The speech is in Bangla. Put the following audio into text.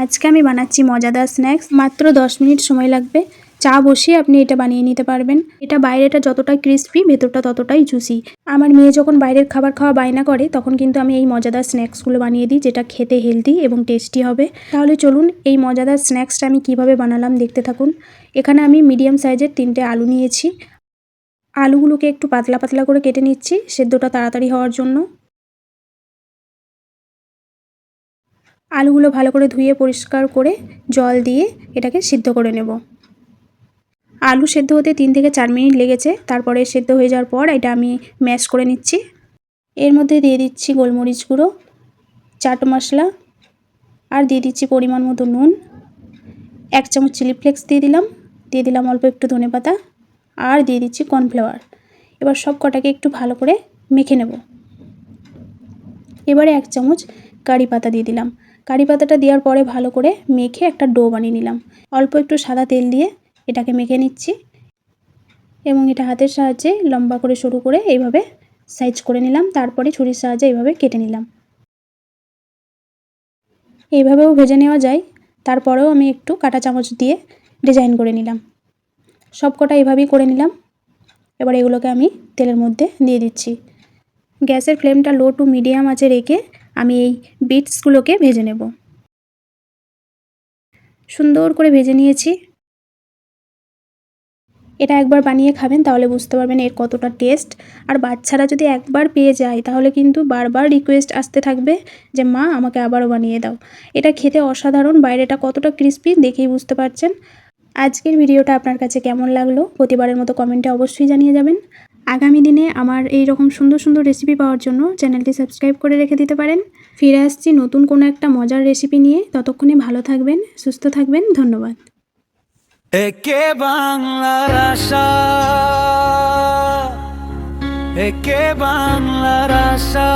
আজকে আমি বানাচ্ছি মজাদার স্ন্যাক্স। মাত্র 10 মিনিট সময় লাগবে। চা বসিয়ে আপনি এটা বানিয়ে নিতে পারবেন। এটা বাইরেটা যতটা ক্রিস্পি, ভেতরটা ততটাই জুসি। আমার মেয়ে যখন বাইরের খাবার খাওয়া বায়না করে তখন কিন্তু আমি এই মজাদার স্ন্যাক্সগুলো বানিয়ে দিই, যেটা খেতে হেলদি এবং টেস্টি হবে। তাহলে চলুন এই মজাদার স্ন্যাক্সটা আমি কিভাবে বানালাম দেখতে থাকুন। এখানে আমি মিডিয়াম সাইজের 3টে আলু নিয়েছি। আলুগুলোকে একটু পাতলা পাতলা করে কেটে নিচ্ছি সেদ্ধটা তাড়াতাড়ি হওয়ার জন্য। আলুগুলো ভালো করে ধুয়ে পরিষ্কার করে জল দিয়ে এটাকে সিদ্ধ করে নেব। আলু সেদ্ধ হতে 3 থেকে 4 মিনিট লেগেছে। তারপরে সেদ্ধ হয়ে যাওয়ার পর এটা আমি ম্যাশ করে নিচ্ছি। এর মধ্যে দিয়ে দিচ্ছি গোলমরিচ গুঁড়ো, চাট মশলা, আর দিয়ে দিচ্ছি পরিমাণ মতো নুন, 1 চামচ চিলি ফ্লেক্স দিয়ে দিলাম অল্প একটু ধনেপাতা, আর দিয়ে দিচ্ছি কর্নফ্লাওয়ার। এবার সব কটাকে একটু ভালো করে মেখে নেব। এবারে 1 চামচ কারি পাতা দিয়ে দিলাম। কারি পাতাটা দেওয়ার পরে ভালো করে মেখে একটা ডো বানিয়ে নিলাম। অল্প একটু সাদা তেল দিয়ে এটাকে মেখে নিচ্ছি এবং এটা হাতের সাহায্যে লম্বা করে সরু করে এইভাবে সাইজ করে নিলাম। তারপরে ছুরির সাহায্যে এইভাবে কেটে নিলাম। এইভাবেও ভেজে নেওয়া যায়। তারপরেও আমি একটু কাঁটা চামচ দিয়ে ডিজাইন করে নিলাম। সব কটা এইভাবেই করে নিলাম। এবার এগুলোকে আমি তেলের মধ্যে দিয়ে দিচ্ছি। গ্যাসের ফ্লেমটা লো টু মিডিয়াম আঁচে রেখে আমি এই বিটসগুলোকে ভেজে নেব। সুন্দর করে ভেজে নিয়েছি। এটা একবার বানিয়ে খাবেন তাহলে বুঝতে পারবেন এর কতটা টেস্ট। আর বাচ্চারা যদি একবার পেয়ে যায় তাহলে কিন্তু বারবার রিকোয়েস্ট আসতে থাকবে যে মা আমাকে আবারও বানিয়ে দাও। এটা খেতে অসাধারণ, বাইরেটা কতটা ক্রিস্পি দেখেই বুঝতে পারছেন। আজকের ভিডিওটা আপনার কাছে কেমন লাগলো প্রতিবারের মতো কমেন্টে অবশ্যই জানিয়ে যাবেন। আগামী দিনে আমার এই রকম সুন্দর সুন্দর রেসিপি পাওয়ার জন্য চ্যানেলটি সাবস্ক্রাইব করে রেখে দিতে পারেন। ফিরে আসছি নতুন কোনো একটা মজার রেসিপি নিয়ে। ততক্ষণে ভালো থাকবেন, সুস্থ থাকবেন। ধন্যবাদ। একে বাংলার আশা, একে বাংলার আশা।